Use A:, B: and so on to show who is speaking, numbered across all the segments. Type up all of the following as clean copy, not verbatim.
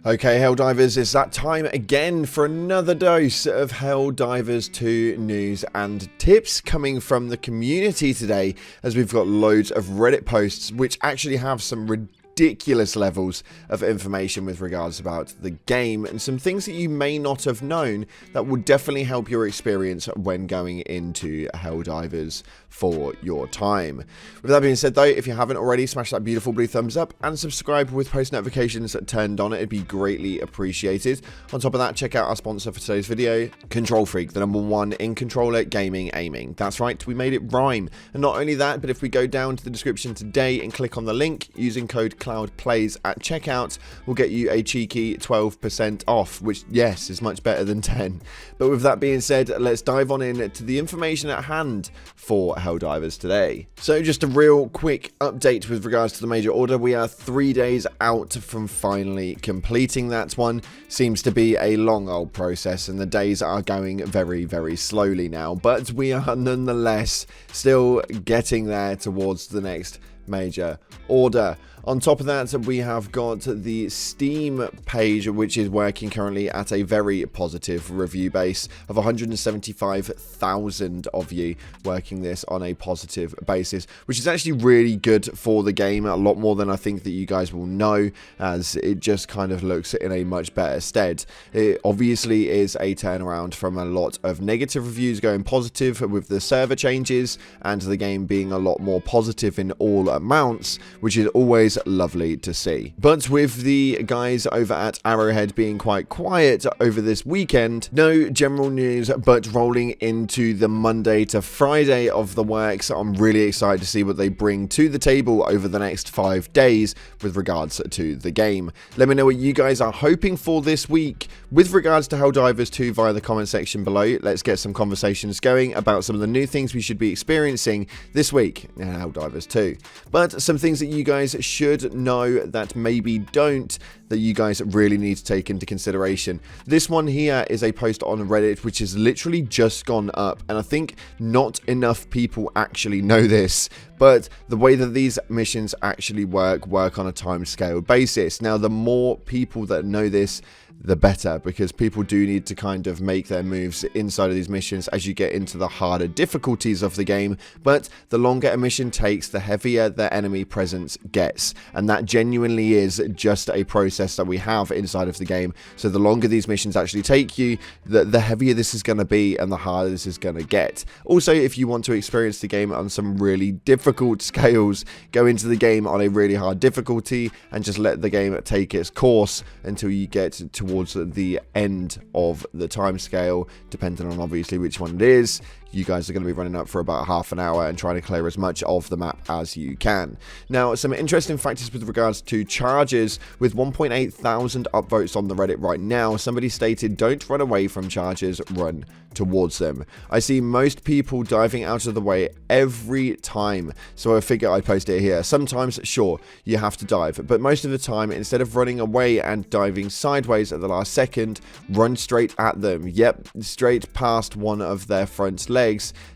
A: Okay, Helldivers, it's that time again for another dose of Helldivers 2 news and tips coming from the community today, as we've got loads of Reddit posts which actually have some ridiculous levels of information with regards about the game and some things that you may not have known that will definitely help your experience when going into Helldivers for your time. With that being said though, if you haven't already, smash that beautiful blue thumbs up and subscribe with post notifications turned on. It'd be greatly appreciated. On top of that, check out our sponsor for today's video, Control Freak, the #1 in controller gaming aiming. That's right, we made it rhyme. And not only that, but if we go down to the description today and click on the link using code CloudPlays at checkout, we'll get you a cheeky 12% off, which yes is much better than 10. But with that being said, let's dive on in to the information at hand for Helldivers today. So just a real quick update with regards to the major order. We are 3 days out from finally completing that one. Seems to be a long old process and the days are going very slowly now, but we are nonetheless still getting there towards the next major order. On top of that, we have got the Steam page, which is working currently at a very positive review base of 175,000 of you working this on a positive basis, which is actually really good for the game, a lot more than I think that you guys will know, as it just kind of looks in a much better stead. It obviously is a turnaround from a lot of negative reviews going positive with the server changes and the game being a lot more positive in all amounts, which is always lovely to see. But with the guys over at Arrowhead being quite quiet over this weekend, no general news, but rolling into the Monday to Friday of the works, I'm really excited to see what they bring to the table over the next 5 days with regards to the game. Let me know what you guys are hoping for this week with regards to Helldivers 2 via the comment section below. Let's get some conversations going about some of the new things we should be experiencing this week in Helldivers 2. But some things that you guys should know that maybe don't, that you guys really need to take into consideration. This one here is a post on Reddit which has literally just gone up, and I think not enough people actually know this, but the way that these missions actually work on a time scale basis. Now, the more people that know this, the better, because people do need to kind of make their moves inside of these missions as you get into the harder difficulties of the game. But the longer a mission takes, the heavier the enemy presence gets, and that genuinely is just a process that we have inside of the game. So the longer these missions actually take you, the heavier this is going to be and the harder this is going to get. Also, if you want to experience the game on some really difficult scales, go into the game on a really hard difficulty and just let the game take its course until you get towards the end of the time scale, depending on obviously which one it is. You guys are going to be running up for about half an hour and trying to clear as much of the map as you can. Now, some interesting factors with regards to charges. With 1.8 thousand upvotes on the Reddit right now, somebody stated, "Don't run away from charges, run towards them." I see most people diving out of the way every time, so I figure I'd post it here. Sometimes, sure, you have to dive, but most of the time, instead of running away and diving sideways at the last second, run straight at them. Yep, straight past one of their front legs.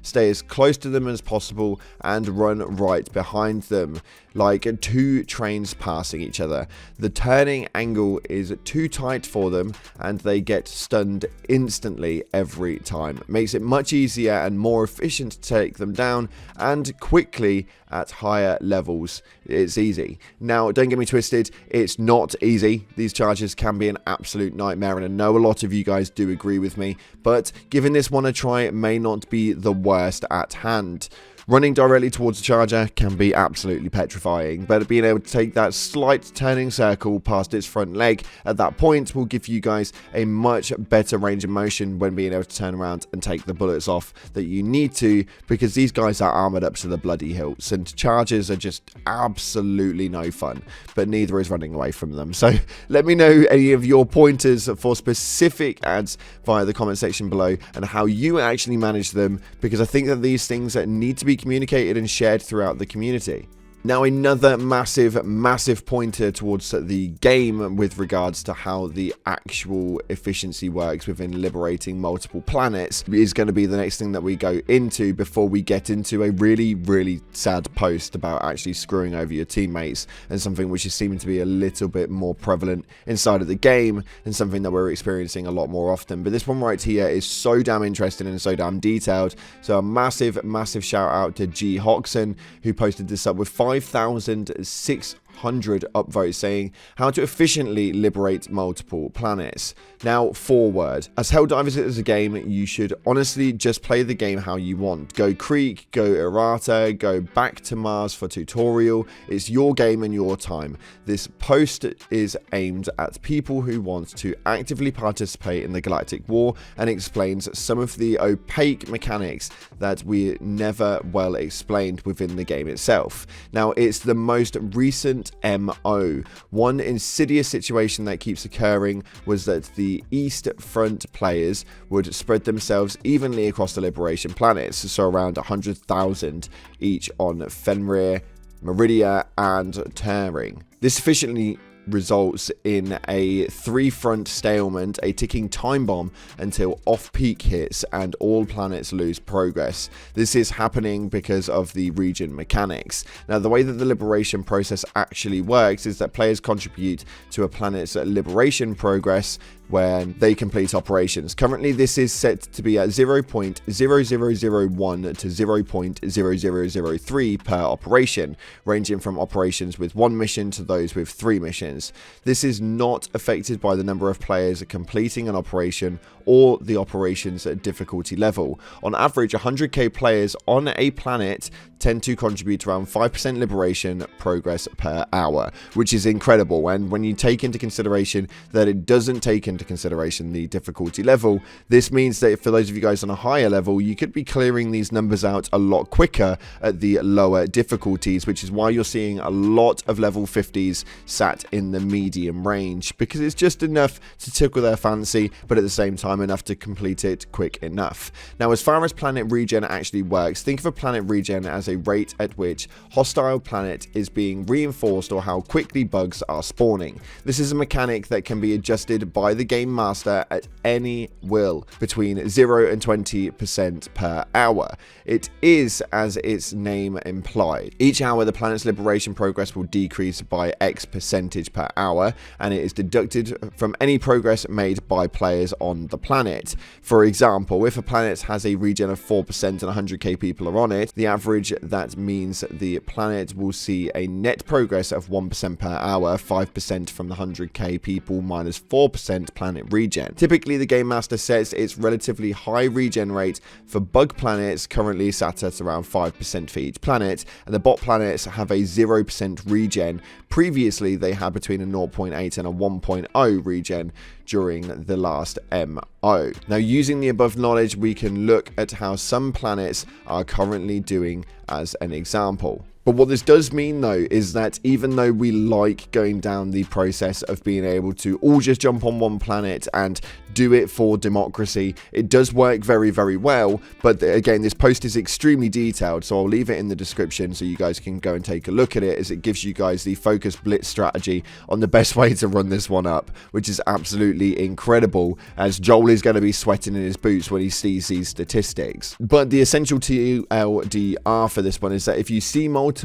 A: Stay as close to them as possible and run right behind them, like two trains passing each other. The turning angle is too tight for them and they get stunned instantly every time. Makes it much easier and more efficient to take them down, and quickly at higher levels. It's easy. Now, don't get me twisted, it's not easy. These charges can be an absolute nightmare, and I know a lot of you guys do agree with me, but giving this one a try, it may not be the worst at hand. Running directly towards the charger can be absolutely petrifying, but being able to take that slight turning circle past its front leg at that point will give you guys a much better range of motion when being able to turn around and take the bullets off that you need to, because these guys are armored up to the bloody hilts and charges are just absolutely no fun, but neither is running away from them. So let me know any of your pointers for specific ads via the comment section below and how you actually manage them, because I think that these things that need to be communicated and shared throughout the community. Now, another massive pointer towards the game with regards to how the actual efficiency works within liberating multiple planets is going to be the next thing that we go into before we get into a really sad post about actually screwing over your teammates, and something which is seeming to be a little bit more prevalent inside of the game and something that we're experiencing a lot more often. But this one right here is so damn interesting and so damn detailed. So a massive shout out to G Hoxon, who posted this up with 5,600 upvotes saying how to efficiently liberate multiple planets. Now, forward. As Helldivers is a game, you should honestly just play the game how you want. Go Creek, go Errata, go back to Mars for tutorial. It's your game and your time. This post is aimed at people who want to actively participate in the Galactic War and explains some of the opaque mechanics that we never well explained within the game itself. Now, it's the most recent MO. One insidious situation that keeps occurring was that the East Front players would spread themselves evenly across the Liberation planets, so around 100,000 each on Fenrir, Meridia, and Turing. This efficiently results in a 3-front stalemate, a ticking time bomb until off-peak hits and all planets lose progress. This is happening because of the region mechanics. Now, the way that the liberation process actually works is that players contribute to a planet's liberation progress when they complete operations. Currently, this is set to be at 0.0001 to 0.0003 per operation, ranging from operations with 1 mission to those with 3 missions. This is not affected by the number of players completing an operation or the operation's difficulty level. On average, 100k players on a planet tend to contribute around 5% liberation progress per hour, which is incredible. And when you take into consideration that it doesn't take into consideration the difficulty level, this means that for those of you guys on a higher level, you could be clearing these numbers out a lot quicker at the lower difficulties, which is why you're seeing a lot of level 50s sat in the medium range, because it's just enough to tickle their fancy, but at the same time enough to complete it quick enough. Now, as far as planet regen actually works, think of a planet regen as a rate at which hostile planet is being reinforced or how quickly bugs are spawning. This is a mechanic that can be adjusted by the game master at any will between 0 and 20% per hour. It is as its name implied. Each hour the planet's liberation progress will decrease by X percentage per hour, and it is deducted from any progress made by players on the planet. For example, if a planet has a regen of 4% and 100k people are on it, the average that means the planet will see a net progress of 1% per hour, 5% from the 100k people minus 4% planet regen. Typically, the game master sets its relatively high regen rate for bug planets, currently sat at around 5% for each planet, and the bot planets have a 0% regen. Previously, they had between a 0.8 and a 1.0 regen during the last MO. Now, using the above knowledge, we can look at how some planets are currently doing as an example. But what this does mean, though, is that even though we like going down the process of being able to all just jump on one planet and do it for democracy, it does work very well. But again, this post is extremely detailed, so I'll leave it in the description so you guys can go and take a look at it, as it gives you guys the focus blitz strategy on the best way to run this one up, which is absolutely incredible, as Joel is going to be sweating in his boots when he sees these statistics. But the essential TLDR for this one is that if you see multiple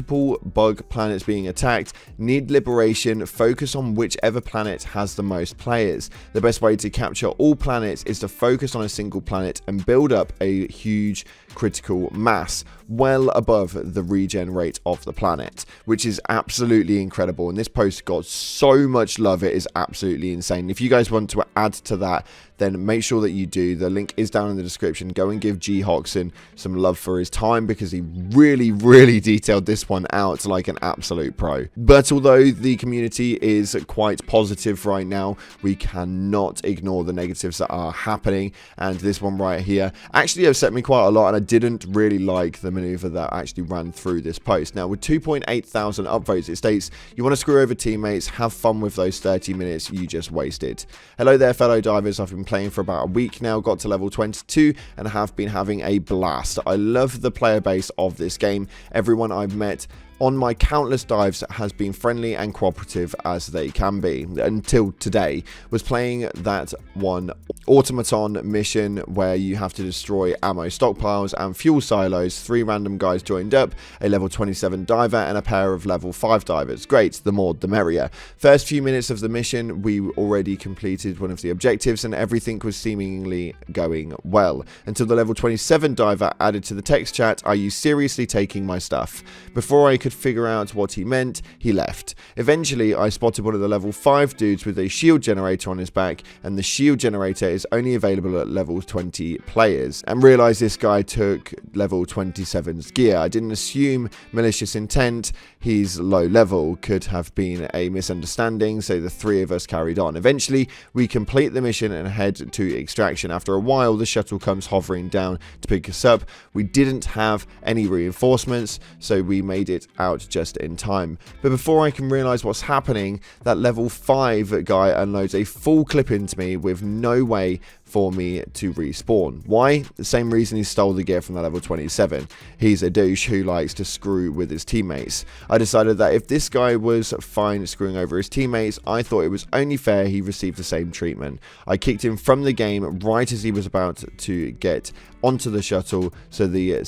A: bug planets being attacked, need liberation, focus on whichever planet has the most players. The best way to capture all planets is to focus on a single planet and build up a huge critical mass well above the regen rate of the planet, which is absolutely incredible. And this post got so much love, it is absolutely insane. If you guys want to add to that, then make sure that you do. The link is down in the description. Go and give G Hoxon some love for his time, because he really detailed this one out like an absolute pro. But although the community is quite positive right now, we cannot ignore the negatives that are happening, and this one right here actually upset me quite a lot, and I didn't really like the maneuver that actually ran through this post. Now, with 2.8 thousand upvotes, it states you want to screw over teammates, have fun with those 30 minutes you just wasted. Hello there, fellow divers. I've been playing for about a week now, got to level 22 and have been having a blast. I love the player base of this game. Everyone I've met met on my countless dives has been friendly and cooperative as they can be, until today. Was playing that one automaton mission where you have to destroy ammo stockpiles and fuel silos. 3 random guys joined up, a level 27 diver and a pair of level 5 divers. Great, the more the merrier. First few minutes of the mission, we already completed one of the objectives and everything was seemingly going well, until the level 27 diver added to the text chat, "Are you seriously taking my stuff?" Before I could figure out what he meant, he left. Eventually, I spotted one of the level 5 dudes with a shield generator on his back, and the shield generator is only available at level 20 players, and realized this guy took level 27's gear. I didn't assume malicious intent. He's low level, could have been a misunderstanding, so the 3 of us carried on. Eventually, we complete the mission and head to extraction. After a while, the shuttle comes hovering down to pick us up. We didn't have any reinforcements, so we made it out just in time. But before I can realize what's happening, that level 5 guy unloads a full clip into me with no way for me to respawn. Why? The same reason he stole the gear from the level 27. He's a douche who likes to screw with his teammates. I decided that if this guy was fine screwing over his teammates, I thought it was only fair he received the same treatment. I kicked him from the game right as he was about to get onto the shuttle, so the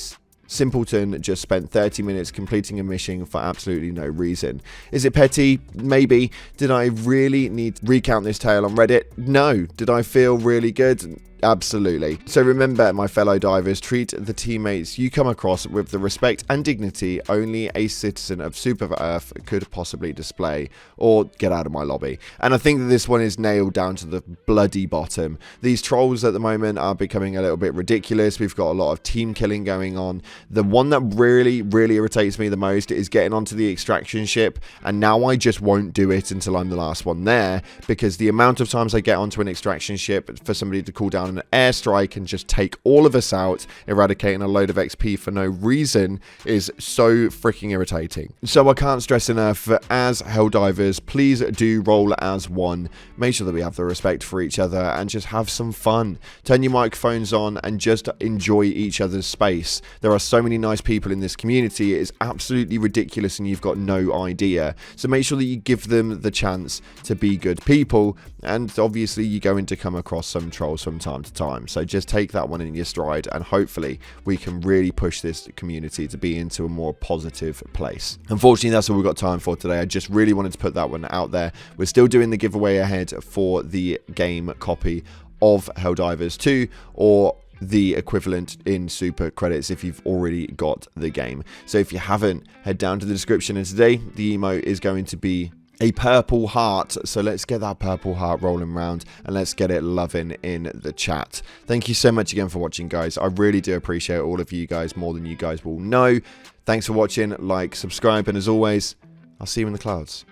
A: simpleton just spent 30 minutes completing a mission for absolutely no reason. Is it petty? Maybe. Did I really need to recount this tale on Reddit? No. Did I feel really good? Absolutely. So remember, my fellow divers, treat the teammates you come across with the respect and dignity only a citizen of Super Earth could possibly display, or get out of my lobby. And I think that this one is nailed down to the bloody bottom. These trolls at the moment are becoming a little bit ridiculous. We've got a lot of team killing going on. The one that really irritates me the most is getting onto the extraction ship, and now I just won't do it until I'm the last one there, because the amount of times I get onto an extraction ship for somebody to call down an airstrike and just take all of us out, eradicating a load of XP for no reason, is so freaking irritating. So I can't stress enough, as Helldivers, please do roll as one. Make sure that we have the respect for each other and just have some fun. Turn your microphones on and just enjoy each other's space. There are so many nice people in this community, it is absolutely ridiculous and you've got no idea. So make sure that you give them the chance to be good people, and obviously you're going to come across some trolls from time to time, so just take that one in your stride, and hopefully we can really push this community to be into a more positive place. Unfortunately, that's all we've got time for today. I just really wanted to put that one out there. We're still doing the giveaway ahead for the game copy of Helldivers 2, or the equivalent in super credits if you've already got the game. So if you haven't, head down to the description, and today the emote is going to be a purple heart. So let's get that purple heart rolling around and let's get it loving in the chat. Thank you so much again for watching, guys. I really do appreciate all of you guys more than you guys will know. Thanks for watching. Like, subscribe, and as always, I'll see you in the clouds.